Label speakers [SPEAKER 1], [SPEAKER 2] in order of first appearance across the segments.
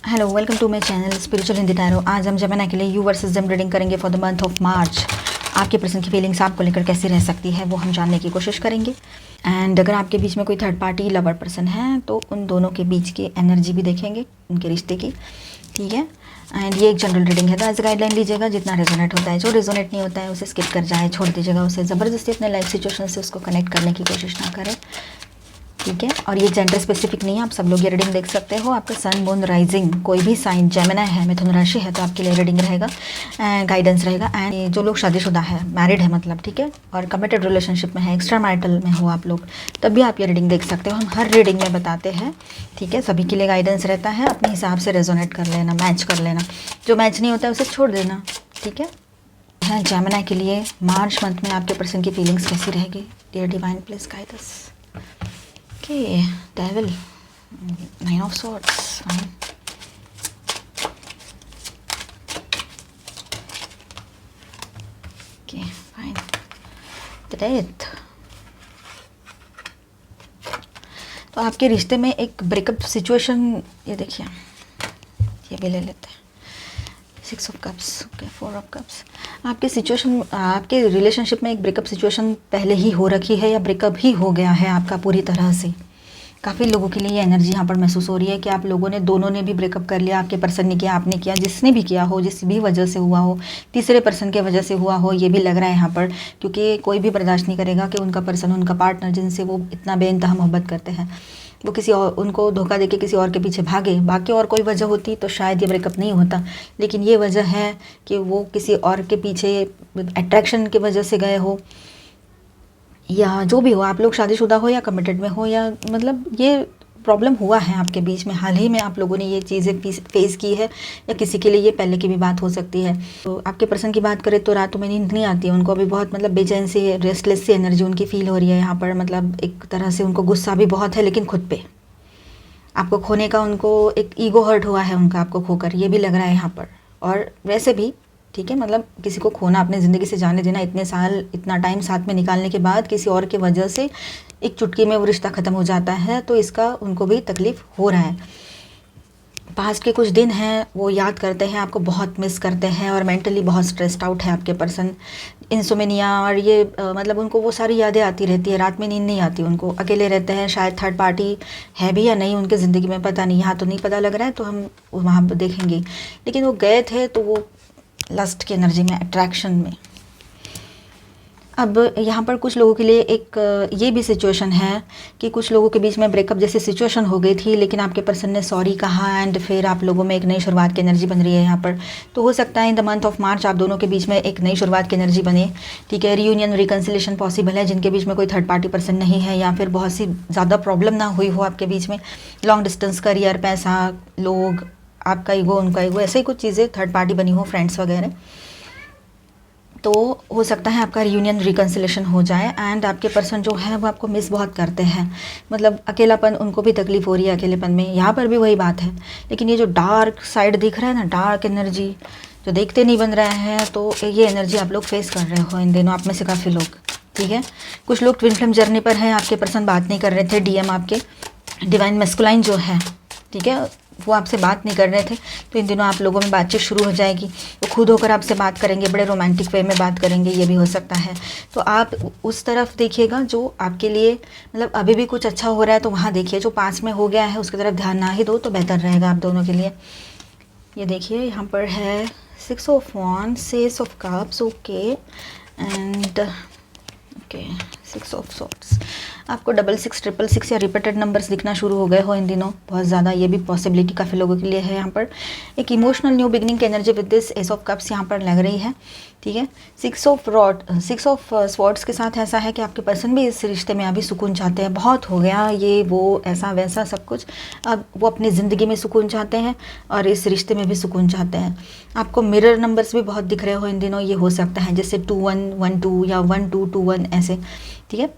[SPEAKER 1] Hello, welcome to my channel spiritual Hindi tarot. आज हम Gemini के लिए यू वर्सेस देम रीडिंग करेंगे for the month of March. आपके पर्सन की फीलिंग्स आपको लेकर कैसी रह सकती है वो हम जानने की कोशिश करेंगे। एंड अगर आपके बीच में कोई थर्ड पार्टी लवर पर्सन है तो उन दोनों के बीच की एनर्जी भी देखेंगे, उनके रिश्ते की। ठीक है, एंड ये एक जनरल रीडिंग है तो एज गाइडलाइन लीजिएगा। जितना रेजोनेट होता है, जो रेजोनेट नहीं होता है उसे स्किप कर जाए, छोड़ दीजिएगा। उसे ज़बरदस्ती अपने लाइफ सिचुएशन से उसको कनेक्ट करने की कोशिश ना करें। ठीक है, और ये जेंडर स्पेसिफिक नहीं है, आप सब लोग ये रीडिंग देख सकते हो। आपका सन, मून, राइजिंग कोई भी साइन जेमिनी है, मिथुन राशि है तो आपके लिए रीडिंग रहेगा, गाइडेंस रहेगा। एंड जो लोग शादीशुदा है, मैरिड है मतलब, ठीक है, और कमिटेड रिलेशनशिप में है, एक्स्ट्रा मैरिटल में हो आप लोग, तब भी आप ये रीडिंग देख सकते हो। हम हर रीडिंग में बताते हैं, ठीक है, सभी के लिए गाइडेंस रहता है। अपने हिसाब से रेजोनेट कर लेना, मैच कर लेना, जो मैच नहीं होता है उसे छोड़ देना। ठीक है, जेमिनी के लिए मार्च मंथ में आपके पर्सन की फीलिंग्स कैसी रहेगी? Dear divine please guide us. Okay, Devil, 9 of Swords, fine. Okay, fine. The Death. तो आपके रिश्ते में एक ब्रेकअप सिचुएशन, ये देखिए, ये भी ले लेते हैं। 6 of cups, okay, 4 of cups. आपके सिचुएशन, आपके रिलेशनशिप में एक ब्रेकअप सिचुएशन पहले ही हो रखी है या ब्रेकअप ही हो गया है आपका पूरी तरह से। काफ़ी लोगों के लिए ये एनर्जी यहाँ पर महसूस हो रही है कि आप लोगों ने, दोनों ने भी ब्रेकअप कर लिया। आपके पर्सन ने किया, आपने किया, जिसने भी किया हो, जिस भी वजह से हुआ हो, तीसरे पर्सन के वजह से हुआ हो, ये भी लग रहा है यहाँ पर, क्योंकि कोई भी बर्दाश्त नहीं करेगा कि उनका पर्सन, उनका पार्टनर जिनसे वो इतना बेइंतहा मोहब्बत करते हैं, वो किसी और, उनको धोखा देके किसी और के पीछे भागे। बाकी और कोई वजह होती तो शायद ये ब्रेकअप नहीं होता, लेकिन ये वजह है कि वो किसी और के पीछे अट्रैक्शन की वजह से गए हो, या जो भी हो, आप लोग शादीशुदा हो या कमिटेड में हो, या मतलब ये प्रॉब्लम हुआ है आपके बीच में, हाल ही में आप लोगों ने ये चीज़ें फेस की है, या किसी के लिए ये पहले की भी बात हो सकती है। तो आपके पर्सन की बात करें तो रातों में नींद नहीं आती है उनको, अभी बहुत मतलब बेचैन सी, रेस्टलेस सी एनर्जी उनकी फील हो रही है यहाँ पर। मतलब एक तरह से उनको गुस्सा भी बहुत है, लेकिन खुद पे, आपको खोने का उनको एक ईगो हर्ट हुआ है उनका, आपको खोकर, ये भी लग रहा है यहाँ पर। और वैसे भी ठीक है, मतलब किसी को खोना, अपने ज़िंदगी से जाने देना, इतने साल, इतना टाइम साथ में निकालने के बाद किसी और के वजह से एक चुटकी में वो रिश्ता ख़त्म हो जाता है, तो इसका उनको भी तकलीफ़ हो रहा है। पास्ट के कुछ दिन हैं, वो याद करते हैं, आपको बहुत मिस करते हैं, और मेंटली बहुत स्ट्रेस्ड आउट है आपके पर्सन। इंसोमेनिया और ये मतलब उनको वो सारी यादें आती रहती है, रात में नींद नहीं आती उनको, अकेले रहते हैं। शायद थर्ड पार्टी है भी या नहीं उनके ज़िंदगी में, पता नहीं, यहाँ तो नहीं पता लग रहा है, तो हम वहाँ पर देखेंगे। लेकिन वो गए थे तो वो लस्ट की एनर्जी में, अट्रैक्शन में। अब यहाँ पर कुछ लोगों के लिए एक ये भी सिचुएशन है कि कुछ लोगों के बीच में ब्रेकअप जैसी सिचुएशन हो गई थी, लेकिन आपके पर्सन ने सॉरी कहा, एंड फिर आप लोगों में एक नई शुरुआत की एनर्जी बन रही है यहाँ पर। तो हो सकता है इन द मंथ ऑफ मार्च आप दोनों के बीच में एक नई शुरुआत की एनर्जी बने। ठीक है, रियूनियन, रिकन्सिलेशन पॉसिबल है जिनके बीच में कोई थर्ड पार्टी पर्सन नहीं है, या फिर बहुत सी ज़्यादा प्रॉब्लम ना हुई हो आपके बीच में। लॉन्ग डिस्टेंस, करियर, पैसा, लोग, आपका ईगो, उनका ईगो, ऐसे ही कुछ चीज़ें थर्ड पार्टी बनी हो, फ्रेंड्स वगैरह। तो हो सकता है आपका रियूनियन, रिकन्सिलेशन हो जाए। एंड आपके पर्सन जो है वो आपको मिस बहुत करते हैं, मतलब अकेलापन, उनको भी तकलीफ़ हो रही है अकेलेपन में। यहाँ पर भी वही बात है, लेकिन ये जो डार्क साइड दिख रहा है ना, डार्क एनर्जी जो देखते नहीं बन रहा है, तो ये एनर्जी आप लोग फेस कर रहे हो इन दिनों, आप में से काफ़ी लोग। ठीक है, कुछ लोग ट्विन फ्लेम जर्नी पर हैं, आपके पर्सन बात नहीं कर रहे थे, डीएम आपके डिवाइन मैस्कुलाइन जो है, ठीक है, वो आपसे बात नहीं कर रहे थे, तो इन दिनों आप लोगों में बातचीत शुरू हो जाएगी। वो खुद होकर आपसे बात करेंगे, बड़े रोमांटिक वे में बात करेंगे, ये भी हो सकता है। तो आप उस तरफ देखिएगा जो आपके लिए, मतलब अभी भी कुछ अच्छा हो रहा है तो वहाँ देखिए, जो पास में हो गया है उसकी तरफ ध्यान ना ही दो तो बेहतर रहेगा आप दोनों के लिए। ये देखिए यहाँ पर है 6 of wands, 6 of cups, okay, and okay 6 of swords। आपको 66, 666 या रिपीटेड नंबर्स दिखना शुरू हो गए हो इन दिनों बहुत ज़्यादा, ये भी पॉसिबिलिटी काफ़ी लोगों के लिए है। यहाँ पर एक इमोशनल न्यू बिगनिंग की energy with this S of cups यहाँ पर लग रही है। ठीक है, 6 ऑफ स्वॉर्ड्स के साथ ऐसा है कि आपके पर्सन भी इस रिश्ते में अभी सुकून चाहते हैं। बहुत हो गया ये वो ऐसा वैसा सब कुछ, अब वो अपनी ज़िंदगी में सुकून चाहते हैं और इस रिश्ते में भी सुकून चाहते हैं। आपको मिरर नंबर्स भी बहुत दिख रहे हो इन दिनों, ये हो सकता है जैसे 2112 या 1221 ऐसे। ठीक है,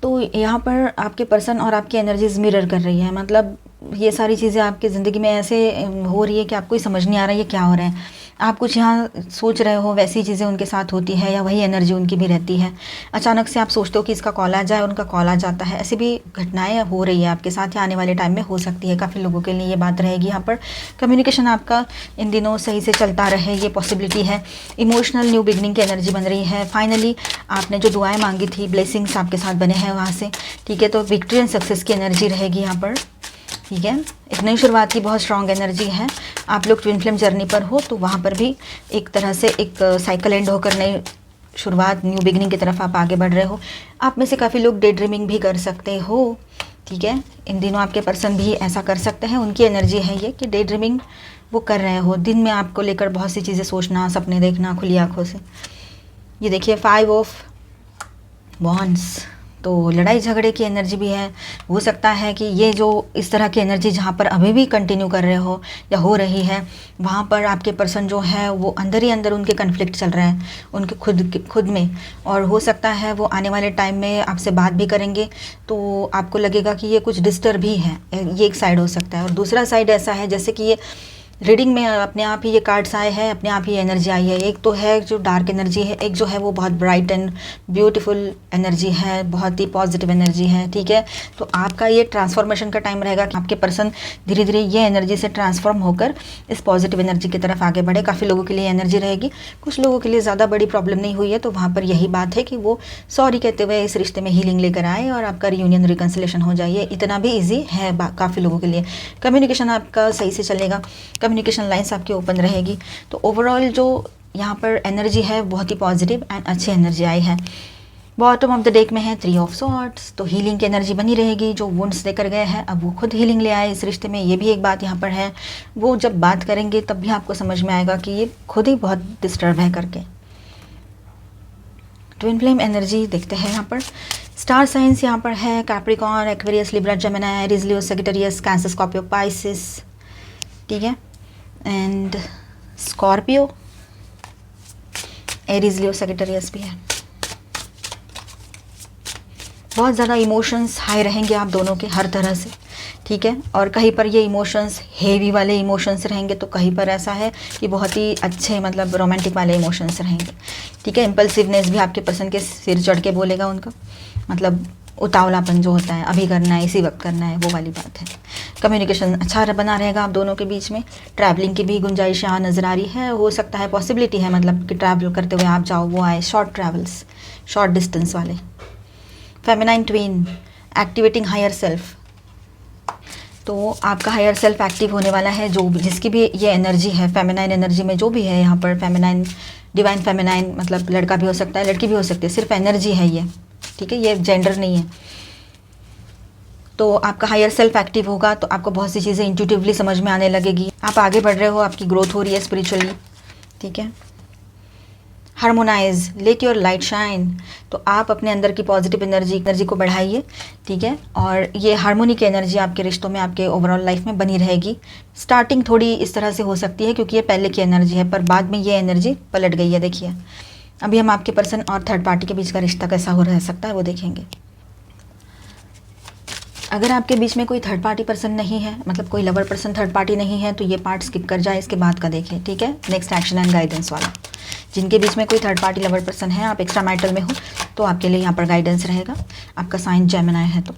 [SPEAKER 1] तो यहाँ पर आपके पर्सन और आपकी एनर्जीज मिरर कर रही है, मतलब ये सारी चीज़ें आपकी ज़िंदगी में ऐसे हो रही है कि आपको ही समझ नहीं आ रहा है ये क्या हो रहा है। आप कुछ यहाँ सोच रहे हो वैसी चीज़ें उनके साथ होती है या वही एनर्जी उनकी भी रहती है। अचानक से आप सोचते हो कि इसका कॉल आ जाए, उनका कॉल आ जाता है। ऐसी भी घटनाएं हो रही है आपके साथ या आने वाले टाइम में हो सकती है। काफ़ी लोगों के लिए ये बात रहेगी यहाँ पर। कम्युनिकेशन आपका इन दिनों सही से चलता रहे, ये पॉसिबिलिटी है। इमोशनल न्यू बिगनिंग की एनर्जी बन रही है। फाइनली आपने जो दुआएँ मांगी थी, ब्लेसिंग्स आपके साथ बने हैं वहाँ से, ठीक है। तो विक्ट्री एंड सक्सेस की एनर्जी रहेगी यहाँ पर, ठीक है। एक नई शुरुआत की बहुत स्ट्रॉन्ग एनर्जी है। आप लोग ट्विन फ्लेम जर्नी पर हो तो वहाँ पर भी एक तरह से एक साइकिल एंड होकर नई शुरुआत, न्यू बिगिनिंग की तरफ आप आगे बढ़ रहे हो। आप में से काफ़ी लोग डे ड्रीमिंग भी कर सकते हो, ठीक है। इन दिनों आपके पर्सन भी ऐसा कर सकते हैं। उनकी एनर्जी है ये कि डे ड्रीमिंग वो कर रहे हो। दिन में आपको लेकर बहुत सी चीज़ें सोचना, सपने देखना खुली आँखों से। ये देखिए 5 ऑफ वॉन्ड्स, तो लड़ाई झगड़े की एनर्जी भी है। हो सकता है कि ये जो इस तरह की एनर्जी जहाँ पर अभी भी कंटिन्यू कर रहे हो या हो रही है, वहाँ पर आपके पर्सन जो है वो अंदर ही अंदर उनके कन्फ्लिक्ट चल रहे हैं उनके खुद में। और हो सकता है वो आने वाले टाइम में आपसे बात भी करेंगे तो आपको लगेगा कि ये कुछ डिस्टर्ब भी है। ये एक साइड हो सकता है। और दूसरा साइड ऐसा है जैसे कि ये रीडिंग में अपने आप ही ये कार्ड्स आए हैं, अपने आप ही एनर्जी आई है। एक तो है जो डार्क एनर्जी है, एक जो है वो बहुत ब्राइट एंड ब्यूटीफुल एनर्जी है, बहुत ही पॉजिटिव एनर्जी है, ठीक है। तो आपका ये ट्रांसफॉर्मेशन का टाइम रहेगा कि आपके पर्सन धीरे धीरे ये एनर्जी से ट्रांसफॉर्म होकर इस पॉजिटिव एनर्जी की तरफ आगे बढ़े। काफ़ी लोगों के लिए एनर्जी रहेगी, कुछ लोगों के लिए ज़्यादा बड़ी प्रॉब्लम नहीं हुई है तो वहाँ पर यही बात है कि वो सॉरी कहते हुए इस रिश्ते में हीलिंग लेकर आए और आपका रियूनियन रिकन्सिलेशन हो जाए। इतना भी ईजी है काफ़ी लोगों के लिए। कम्युनिकेशन आपका सही से चलेगा, कम्युनिकेशन लाइंस आपकी ओपन रहेगी। तो ओवरऑल जो यहाँ पर एनर्जी है बहुत ही पॉजिटिव एंड अच्छी एनर्जी आई है। बॉटम ऑफ द डेक में है 3 ऑफ सॉर्ड्स, तो हीलिंग की एनर्जी बनी रहेगी। जो वुंड्स देकर गए हैं अब वो खुद हीलिंग ले आए इस रिश्ते में, ये भी एक बात यहाँ पर है। वो जब बात करेंगे तब भी आपको समझ में आएगा कि ये खुद ही बहुत डिस्टर्ब है करके। ट्विन फ्लेम एनर्जी देखते हैं यहाँ पर। स्टार साइंस यहाँ पर है Capricorn, Aquarius, Libra, Gemini, Aries, Leo, Sagittarius, Cancer, Scorpio, Pisces, ठीक है। And Scorpio, Aries, Leo, Sagittarius भी है। बहुत ज़्यादा इमोशंस हाई रहेंगे आप दोनों के हर तरह से, ठीक है। और कहीं पर ये इमोशंस हेवी वाले इमोशंस रहेंगे तो कहीं पर ऐसा है कि बहुत ही अच्छे मतलब रोमांटिक वाले इमोशंस रहेंगे, ठीक है। इम्पल्सिवनेस भी आपके पर्सन के सिर चढ़ के बोलेगा उनका, मतलब उतावलापन जो होता है, अभी करना है, इसी वक्त करना है, वो वाली बात है। कम्युनिकेशन अच्छा बना रहेगा आप दोनों के बीच में। ट्रैवलिंग की भी गुंजाइश यहाँ नज़र आ रही है। हो सकता है पॉसिबिलिटी है मतलब कि ट्रैवल करते हुए आप जाओ, वो आए, शॉर्ट ट्रैवल्स, शॉर्ट डिस्टेंस वाले। Feminine twin, activating higher self, तो आपका हायर सेल्फ एक्टिव होने वाला है। जो जिसकी भी ये एनर्जी है फेमिनाइन एनर्जी में, जो भी है यहाँ पर फेमिनाइन, डिवाइन फेमिनाइन, मतलब लड़का भी हो सकता है लड़की भी हो सकती है, सिर्फ एनर्जी है ये, ठीक है, ये जेंडर नहीं है। तो आपका हायर सेल्फ एक्टिव होगा तो आपको बहुत सी चीज़ें इंट्यूटिवली समझ में आने लगेगी। आप आगे बढ़ रहे हो, आपकी ग्रोथ हो रही है स्पिरिचुअली, ठीक है। Harmonise, let your light shine, तो आप अपने अंदर की पॉजिटिव एनर्जी को बढ़ाइए, ठीक है। और ये हार्मोनी की एनर्जी आपके रिश्तों में, आपके ओवरऑल लाइफ में बनी रहेगी। स्टार्टिंग थोड़ी इस तरह से हो सकती है क्योंकि ये पहले की एनर्जी है, पर बाद में ये एनर्जी पलट गई है। देखिए अभी हम आपके पर्सन और थर्ड पार्टी के बीच का रिश्ता कैसा हो रह सकता है वो देखेंगे। अगर आपके बीच में कोई थर्ड पार्टी पर्सन नहीं है, मतलब कोई लवर पर्सन थर्ड पार्टी नहीं है, तो ये पार्ट स्किप कर जाए, इसके बाद का देखें, ठीक है। नेक्स्ट एक्शन एंड गाइडेंस वाला, जिनके बीच में कोई थर्ड पार्टी लवर पर्सन है, आप एक्स्ट्रा मैरिटल में हो तो आपके लिए यहाँ पर गाइडेंस रहेगा। आपका साइन जेमिनी है तो,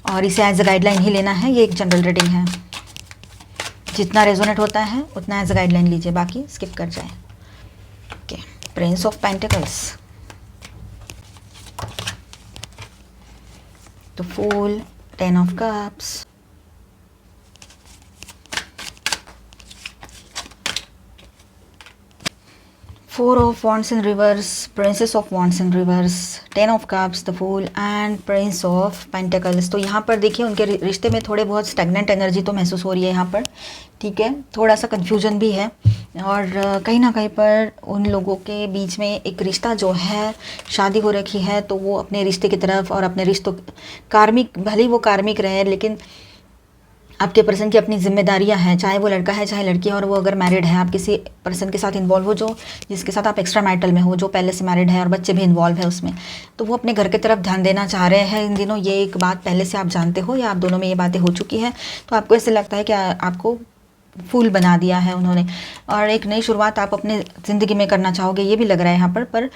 [SPEAKER 1] और इसे एज अ गाइडलाइन ही लेना है। ये एक जनरल रीडिंग है, जितना रेजोनेट होता है उतना एज अ गाइडलाइन लीजिए, बाकी स्किप कर जाए। ओके, प्रिंस ऑफ पेंटिकल्स, तो फूल, 10 of cups, Four of Wands in reverse, Princess of Wands in reverse, 10 of cups, the Fool and Prince of Pentacles। तो यहाँ पर देखिए उनके रिश्ते में थोड़े बहुत स्टैग्नेंट एनर्जी तो महसूस हो रही है यहाँ पर, ठीक है। थोड़ा सा कन्फ्यूजन भी है और कहीं ना कहीं पर उन लोगों के बीच में एक रिश्ता जो है, शादी हो रखी है तो वो अपने रिश्ते की तरफ और अपने रिश्तों, कार्मिक, भले ही वो कार्मिक रहे लेकिन आपके पर्सन की अपनी जिम्मेदारियां हैं, चाहे वो लड़का है चाहे लड़की है। और वो अगर मैरिड है, आप किसी पर्सन के साथ इन्वॉल्व हो जो जिसके साथ आप एक्स्ट्रा मैरिटल में हो, जो पहले से मैरिड है और बच्चे भी इन्वॉल्व है उसमें, तो वो अपने घर की तरफ ध्यान देना चाह रहे हैं इन दिनों। ये एक बात पहले से आप जानते हो या आप दोनों में ये बातें हो चुकी है, तो आपको ऐसे लगता है कि आपको फूल बना दिया है उन्होंने, और एक नई शुरुआत आप अपने ज़िंदगी में करना चाहोगे, ये भी लग रहा है यहाँ पर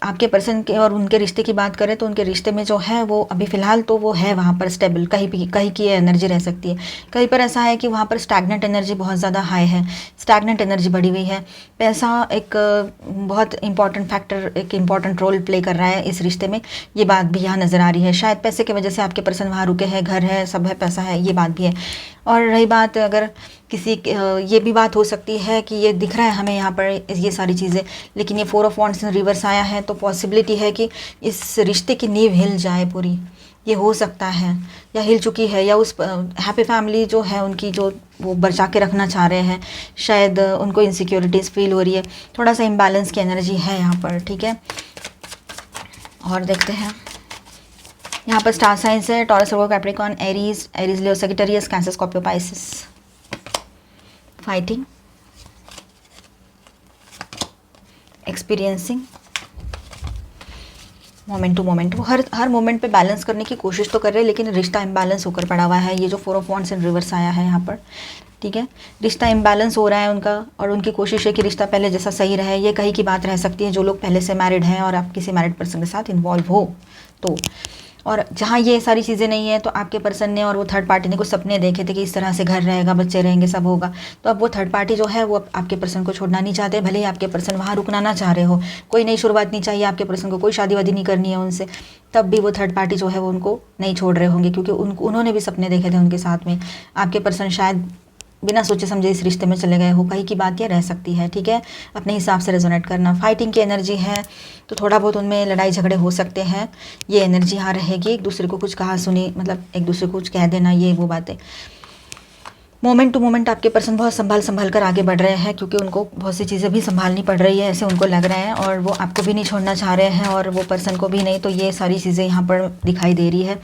[SPEAKER 1] आपके पर्सन के और उनके रिश्ते की बात करें तो उनके रिश्ते में जो है वो अभी फ़िलहाल तो वो है वहाँ पर स्टेबल, कहीं की एनर्जी रह सकती है। कहीं पर ऐसा है कि वहाँ पर स्टैग्नेंट एनर्जी बहुत ज़्यादा हाई है, स्टैग्नेंट एनर्जी बढ़ी हुई है। पैसा एक बहुत इंपॉर्टेंट फैक्टर, एक इंपॉर्टेंट रोल प्ले कर रहा है इस रिश्ते में, ये बात भी यहाँ नज़र आ रही है। शायद पैसे की वजह से आपके पर्सन वहाँ रुके हैं, घर है, सब है, पैसा है, ये बात भी है। और रही बात अगर किसी ये भी बात हो सकती है कि ये दिख रहा है हमें यहाँ पर ये सारी चीज़ें, लेकिन ये 4 ऑफ वांड्स इन रिवर्स आया है, तो पॉसिबिलिटी है कि इस रिश्ते की नींव हिल जाए पूरी, ये हो सकता है, या हिल चुकी है, या उस हैप्पी फैमिली जो है उनकी जो वो बचा के रखना चाह रहे हैं, शायद उनको इनसिक्योरिटीज़ फील हो रही है, थोड़ा सा इम्बैलेंस की एनर्जी है यहाँ पर, ठीक है। और देखते हैं यहाँ पर स्टार साइंस है Taurus, Virgo, Capricorn, Aries, Leo, Sagittarius, Cancer, Scorpio, Pisces. Fighting, experiencing, moment to moment, वो हर मोमेंट पे बैलेंस करने की कोशिश तो कर रहे हैं, लेकिन रिश्ता इम्बैलेंस होकर पड़ा हुआ है। ये जो 4 ऑफ वांड्स इन रिवर्स आया है यहाँ पर, ठीक है, रिश्ता इम्बैलेंस हो रहा है उनका, और उनकी कोशिश है कि रिश्ता पहले जैसा सही रहे। ये कहीं की बात रह सकती है जो लोग पहले से मैरिड हैं और आप किसी मैरिड पर्सन के साथ इन्वॉल्व हो तो, और जहाँ ये सारी चीज़ें नहीं है तो आपके पर्सन ने और वो थर्ड पार्टी ने कुछ सपने देखे थे कि इस तरह से घर रहेगा, बच्चे रहेंगे, सब होगा, तो अब वो थर्ड पार्टी जो है वो आपके पर्सन को छोड़ना नहीं चाहते, भले ही आपके पर्सन वहाँ रुकना ना चाह रहे हो, कोई नई शुरुआत नहीं चाहिए आपके पर्सन को, कोई शादी वादी नहीं करनी है उनसे, तब भी वो थर्ड पार्टी जो है वो उनको नहीं छोड़ रहे होंगे, क्योंकि उन्होंने भी सपने देखे थे उनके साथ में। आपके पर्सन शायद बिना सोचे समझे इस रिश्ते में चले गए हो, कहीं की बात ये रह सकती है, ठीक है, अपने हिसाब से रेजोनेट करना। फाइटिंग की एनर्जी है तो थोड़ा बहुत उनमें लड़ाई झगड़े हो सकते हैं, ये एनर्जी यहाँ रहेगी, एक दूसरे को कुछ कहा सुनी, मतलब एक दूसरे को कुछ कह देना, ये वो बातें। मोमेंट टू मोमेंट आपके पर्सन बहुत संभाल कर आगे बढ़ रहे हैं, क्योंकि उनको बहुत सी चीज़ें भी संभालनी पड़ रही है, ऐसे उनको लग रहा है, और वो आपको भी नहीं छोड़ना चाह रहे हैं और वो पर्सन को भी नहीं, तो ये सारी चीज़ें यहाँ पर दिखाई दे रही है।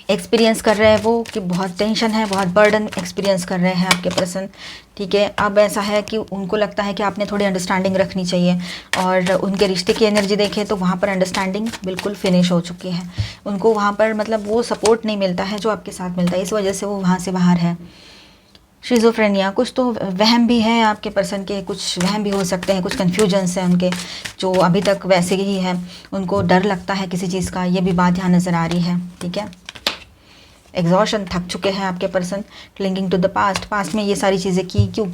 [SPEAKER 1] एक्सपीरियंस कर रहे हैं वो कि बहुत टेंशन है, बहुत बर्डन एक्सपीरियंस कर रहे हैं आपके पर्सन, ठीक है। अब ऐसा है कि उनको लगता है कि आपने थोड़ी अंडरस्टैंडिंग रखनी चाहिए, और उनके रिश्ते की एनर्जी देखें तो वहाँ पर अंडरस्टैंडिंग बिल्कुल फिनिश हो चुकी है, उनको वहाँ पर मतलब वो सपोर्ट नहीं मिलता है जो आपके साथ मिलता है, इस वजह से वो वहाँ से बाहर है। शिज़ोफ्रेनिया, कुछ तो वहम भी है आपके पर्सन के, कुछ वहम भी हो सकते हैं, कुछ कन्फ्यूजन्स हैं उनके जो अभी तक वैसे ही है, उनको डर लगता है किसी चीज़ का, ये भी बात यहाँ नज़र आ रही है, ठीक है। एग्जॉशन, थक चुके हैं आपके person, clinging to the past में ये सारी चीज़ें क्यों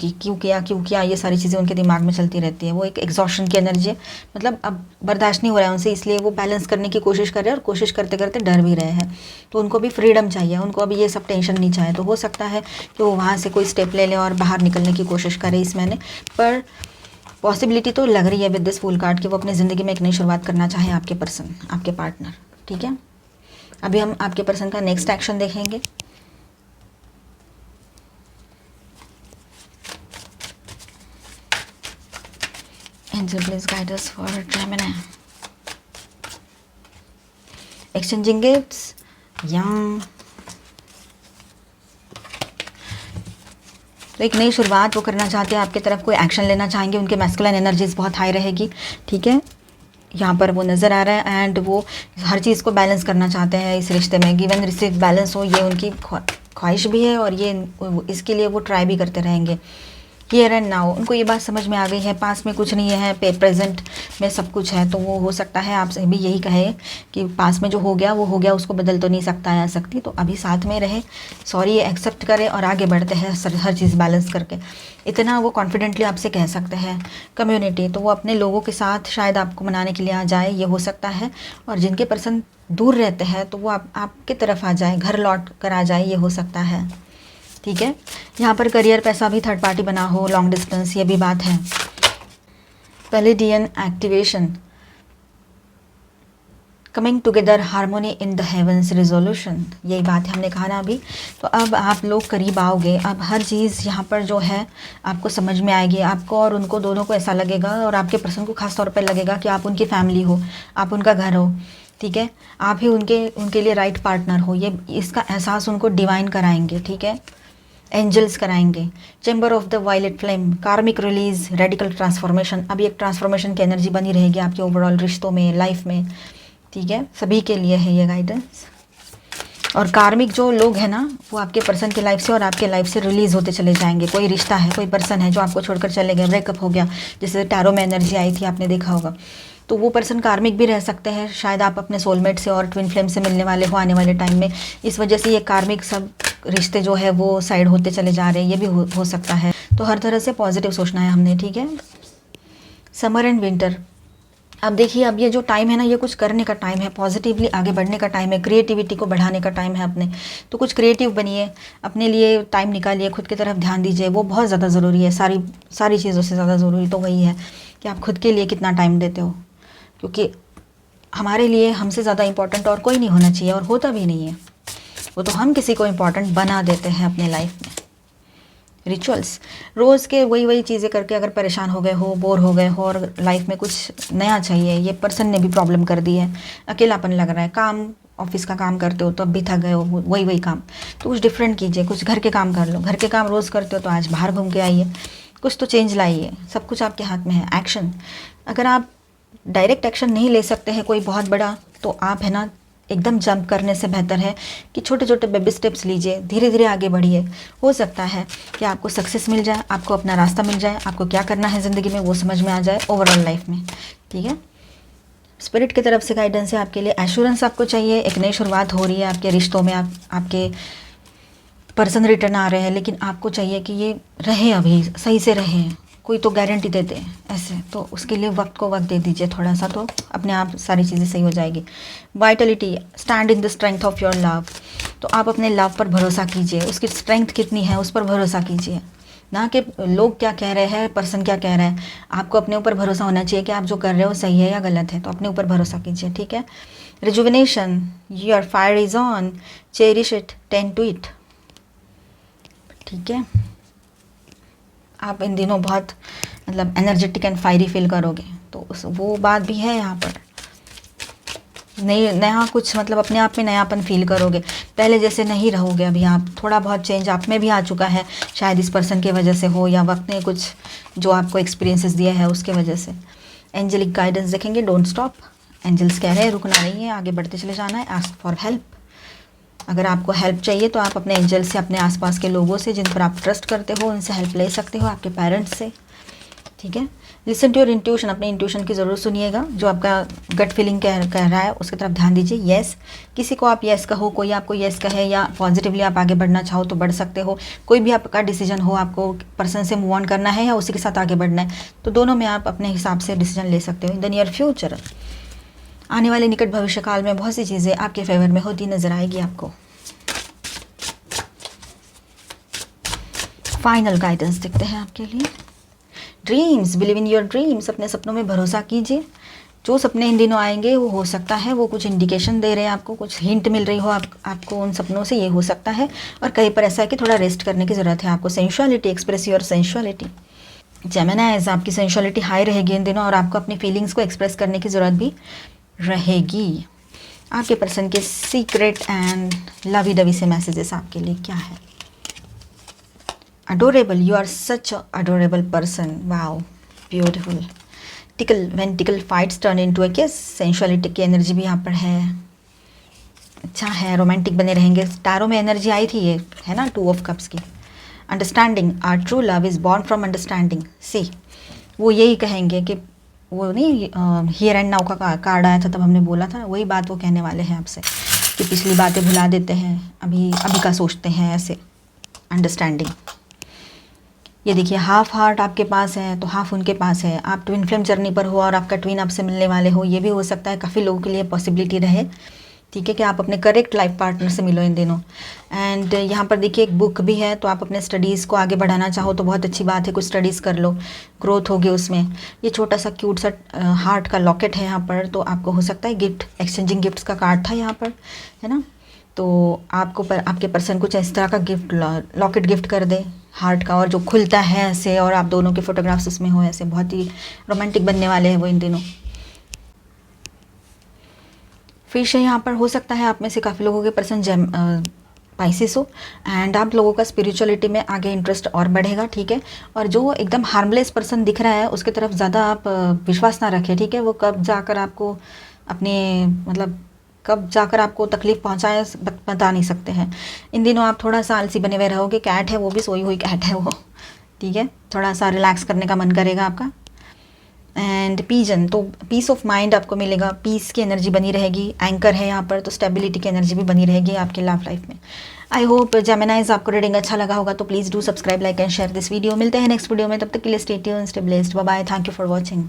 [SPEAKER 1] किया, ये सारी चीज़ें उनके दिमाग में चलती रहती है, वो एक एग्जॉशन की एनर्जी है, मतलब अब बर्दाश्त नहीं हो रहा है उनसे, इसलिए वो बैलेंस करने की कोशिश कर रहे हैं, और कोशिश करते करते डर भी रहे हैं, तो उनको भी फ्रीडम चाहिए, उनको अभी ये सब टेंशन नहीं चाहिए, तो हो सकता है कि वो वहाँ से कोई स्टेप ले लें और बाहर निकलने की कोशिश करें इस महीने, पर पॉसिबिलिटी तो लग रही है विद दिस फूल कार्ड कि वो अपनी ज़िंदगी में एक नई शुरुआत करना चाहे आपके पर्सन, आपके पार्टनर, ठीक है। अभी हम आपके पर्सन का नेक्स्ट एक्शन देखेंगे। Angel please guide us for Gemini. Exchanging gifts, young, तो एक नई शुरुआत वो करना चाहते हैं, आपकी तरफ कोई एक्शन लेना चाहेंगे, उनके मैस्कुलिन एनर्जीज बहुत हाई रहेगी, ठीक है, यहाँ पर वो नज़र आ रहा है, एंड वो हर चीज़ को बैलेंस करना चाहते हैं इस रिश्ते में, गिव एंड रिसीव बैलेंस हो, ये उनकी ख्वाहिश भी है, और ये इसके लिए वो ट्राई भी करते रहेंगे। हियर एंड नाउ, उनको ये बात समझ में आ गई है, पास में कुछ नहीं है, प्रेजेंट में सब कुछ है, तो वो हो सकता है आपसे भी यही कहे कि पास में जो हो गया वो हो गया, उसको बदल तो नहीं सकता या सकती, तो अभी साथ में रहे, सॉरी एक्सेप्ट करें और आगे बढ़ते हैं हर चीज़ बैलेंस करके, इतना वो कॉन्फिडेंटली आपसे कह सकते हैं। कम्युनिटी, तो वो अपने लोगों के साथ शायद आपको मनाने के लिए आ जाए, ये हो सकता है, और जिनके पर्सन दूर रहते हैं तो वो आपकी तरफ आ जाए, घर लौट कर आ जाए, ये हो सकता है, ठीक है। यहाँ पर करियर, पैसा भी थर्ड पार्टी बना हो, लॉन्ग डिस्टेंस, ये भी बात है। Palladian activation, coming together, harmony in the heavens, resolution, यही बात हमने कहा ना अभी, तो अब आप लोग करीब आओगे, अब हर चीज़ यहाँ पर जो है आपको समझ में आएगी, आपको और उनको दोनों को ऐसा लगेगा, और आपके पर्सन को खास तौर पर लगेगा कि आप उनकी फैमिली हो, आप उनका घर हो, ठीक है, आप ही उनके लिए राइट पार्टनर हो, ये इसका एहसास उनको डिवाइन कराएंगे, ठीक है, एंजल्स कराएंगे। Chamber of the violet flame, karmic release, radical transformation, अभी एक ट्रांसफॉर्मेशन की एनर्जी बनी रहेगी आपके ओवरऑल रिश्तों में, लाइफ में, ठीक है, सभी के लिए है ये गाइडेंस। और कार्मिक जो लोग हैं ना, वो आपके पर्सन की लाइफ से और आपके लाइफ से रिलीज़ होते चले जाएंगे। कोई रिश्ता है, कोई पर्सन है जो आपको छोड़कर चले गए, ब्रेकअप हो गया, जैसे टैरो में एनर्जी आई थी, आपने देखा होगा। तो वो पर्सन कार्मिक भी रह सकते हैं। शायद आप अपने सोलमेट से और ट्विन फ्लेम से मिलने वाले हो आने वाले टाइम में। इस वजह से ये कार्मिक सब रिश्ते जो है वो साइड होते चले जा रहे हैं, ये भी हो सकता है। तो हर तरह से पॉजिटिव सोचना है हमने, ठीक है। समर एंड विंटर, अब देखिए, अब ये जो टाइम है ना, ये कुछ करने का टाइम है, पॉजिटिवली आगे बढ़ने का टाइम है, क्रिएटिविटी को बढ़ाने का टाइम है अपने। तो कुछ क्रिएटिव बनिए, अपने लिए टाइम निकालिए, खुद की तरफ ध्यान दीजिए, वो बहुत ज़्यादा ज़रूरी है। सारी चीज़ों से ज़्यादा ज़रूरी तो वही है कि आप खुद के लिए कितना टाइम देते हो, क्योंकि हमारे लिए हमसे ज़्यादा इम्पोर्टेंट और कोई नहीं होना चाहिए, और होता भी नहीं है। वो तो हम किसी को इम्पोर्टेंट बना देते हैं अपने लाइफ में। रिचुअल्स, रोज़ के वही चीज़ें करके अगर परेशान हो गए हो, बोर हो गए हो और लाइफ में कुछ नया चाहिए, ये पर्सन ने भी प्रॉब्लम कर दी है, अकेलापन लग रहा है, काम ऑफिस का काम करते हो तो अब भी थक गए हो, वही काम, तो कुछ डिफरेंट कीजिए, कुछ घर के काम कर लो। घर के काम रोज़ करते हो तो आज बाहर घूम के आइए, कुछ तो चेंज लाइए। सब कुछ आपके हाथ में है। एक्शन, अगर आप डायरेक्ट एक्शन नहीं ले सकते हैं कोई बहुत बड़ा, तो आप है ना एकदम जंप करने से बेहतर है कि छोटे छोटे बेबी स्टेप्स लीजिए, धीरे धीरे आगे बढ़िए। हो सकता है कि आपको सक्सेस मिल जाए, आपको अपना रास्ता मिल जाए, आपको क्या करना है ज़िंदगी में वो समझ में आ जाए ओवरऑल लाइफ में, ठीक है। स्पिरिट की तरफ से गाइडेंस है आपके लिए, एश्योरेंस आपको चाहिए। एक नई शुरुआत हो रही है आपके रिश्तों में, आपके पर्सन रिटर्न आ रहे हैं, लेकिन आपको चाहिए कि ये रहे, अभी सही से रहे। कोई तो गारंटी देते हैं ऐसे, तो उसके लिए वक्त को वक्त दे दीजिए थोड़ा सा, तो अपने आप सारी चीज़ें सही हो जाएगी। Vitality, stand in the strength of your love, तो आप अपने लव पर भरोसा कीजिए, उसकी स्ट्रेंथ कितनी है उस पर भरोसा कीजिए, ना कि लोग क्या कह रहे हैं, पर्सन क्या कह रहे हैं। आपको अपने ऊपर भरोसा होना चाहिए कि आप जो कर रहे हो सही है या गलत है, तो अपने ऊपर भरोसा कीजिए, ठीक है। Rejuvenation, your fire is on, cherish it, tend to it, ठीक है। आप इन दिनों बहुत मतलब एनर्जेटिक एंड फायरी फील करोगे, तो वो बात भी है यहाँ पर। नया कुछ मतलब अपने आप में नयापन फील करोगे, पहले जैसे नहीं रहोगे अभी आप। थोड़ा बहुत चेंज आप में भी आ चुका है, शायद इस पर्सन की वजह से हो, या वक्त ने कुछ जो आपको एक्सपीरियंसेस दिया है उसके वजह से। एंजेलिक गाइडेंस देखेंगे, डोंट स्टॉप, एंजल्स कह रहे हैं रुकना नहीं है, आगे बढ़ते चले जाना है। आस्क फॉर हेल्प, अगर आपको हेल्प चाहिए तो आप अपने एंजल से, अपने आसपास के लोगों से जिन पर आप ट्रस्ट करते हो, उनसे हेल्प ले सकते हो, आपके पेरेंट्स से, ठीक है। लिसन टू योर इंट्यूशन, अपने इंट्यूशन की ज़रूर सुनिएगा, जो आपका गट फीलिंग कह रहा है उसकी तरफ ध्यान दीजिए। येस, किसी को आप येस कहो, कोई आपको येस कहे, या पॉजिटिवली आप आगे बढ़ना चाहो तो बढ़ सकते हो। कोई भी आपका डिसीजन हो, आपको पर्सन से मूव ऑन करना है या उसी के साथ आगे बढ़ना है, तो दोनों में आप अपने हिसाब से डिसीजन ले सकते हो। इन द नियर फ्यूचर, आने वाले निकट भविष्य काल में बहुत सी चीज़ें आपके फेवर में होती नजर आएगी आपको। फाइनल गाइडेंस देखते हैं आपके लिए। Dreams, believe in your dreams, अपने सपनों में भरोसा कीजिए। जो सपने इन दिनों आएंगे वो हो सकता है वो कुछ इंडिकेशन दे रहे हैं आपको, कुछ हिंट मिल रही हो आपको उन सपनों से, ये हो सकता है। और कहीं पर ऐसा है कि थोड़ा रेस्ट करने की ज़रूरत है आपको। Sensuality, express your sensuality. जेमिनाइज, आपकी सेंशुअलिटी हाई रहेगी इन दिनों, और आपको अपनी फीलिंग्स को एक्सप्रेस करने की ज़रूरत भी रहेगी। आपके पर्सन के सीक्रेट एंड लवी डवी से मैसेजेस आपके लिए क्या है। Adorable, you are such a adorable person. Wow, beautiful. Tickle, when tickle fights turn into a kiss. Sensuality की एनर्जी भी यहाँ पर है, अच्छा है, रोमांटिक बने रहेंगे। टैरो में एनर्जी आई थी ये, है ना, 2 ऑफ कप्स की। Understanding, our true love is born from understanding. See, वो यही कहेंगे कि वो नहीं, हियर एंड नाउ का कार्ड आया था तब हमने बोला था, वही बात वो कहने वाले हैं आपसे कि पिछली बातें भुला देते हैं, अभी का सोचते हैं, ऐसे। अंडरस्टैंडिंग, ये देखिए, हाफ हार्ट आपके पास है तो हाफ उनके पास है। आप ट्विन फ्लेम जर्नी पर हो और आपका ट्विन आपसे मिलने वाले हो, ये भी हो सकता है। काफ़ी लोगों के लिए पॉसिबिलिटी रहे, ठीक है, कि आप अपने करेक्ट लाइफ पार्टनर से मिलो इन दिनों। एंड यहाँ पर देखिए एक बुक भी है, तो आप अपने स्टडीज़ को आगे बढ़ाना चाहो तो बहुत अच्छी बात है, कुछ स्टडीज़ कर लो, ग्रोथ होगी उसमें। ये छोटा सा क्यूट सा हार्ट का लॉकेट है यहाँ पर, तो आपको हो सकता है गिफ्ट, एक्सचेंजिंग गिफ्ट्स का कार्ड था यहाँ पर, है ना। तो आपको आपके पर्सन कुछ इस तरह का गिफ्ट, लॉकेट गिफ्ट कर दे हार्ट का, और जो खुलता है ऐसे, और आप दोनों के फोटोग्राफ्स उसमें हो, ऐसे बहुत ही रोमांटिक बनने वाले हैं वो इन दिनों। फिश है यहाँ पर, हो सकता है आप में से काफ़ी लोगों के पर्सन पाइसिस हो, एंड आप लोगों का स्पिरिचुअलिटी में आगे इंटरेस्ट और बढ़ेगा, ठीक है। और जो एकदम हार्मलेस पर्सन दिख रहा है उसके तरफ ज़्यादा आप विश्वास ना रखें, ठीक है। वो कब जाकर आपको अपने मतलब कब जाकर आपको तकलीफ़ पहुंचाए बता नहीं सकते हैं। इन दिनों आप थोड़ा सा आलसी बने हुए रहोगे। कैट है वो भी सोई हुई कैट है वो, ठीक है, थोड़ा सा रिलैक्स करने का मन करेगा आपका। एंड पीजन, तो पीस ऑफ माइंड आपको मिलेगा, पीस की एनर्जी बनी रहेगी। एंकर है यहाँ पर, तो स्टेबिलिटी की एनर्जी भी बनी रहेगी आपके लव लाइफ में। आई होप जेमिनाइज आपको रीडिंग अच्छा लगा होगा, तो please do subscribe, like and share this video. मिलते हैं नेक्स्ट वीडियो में, तब तक के लिए stay tuned, stay blessed, bye bye, thank you for watching.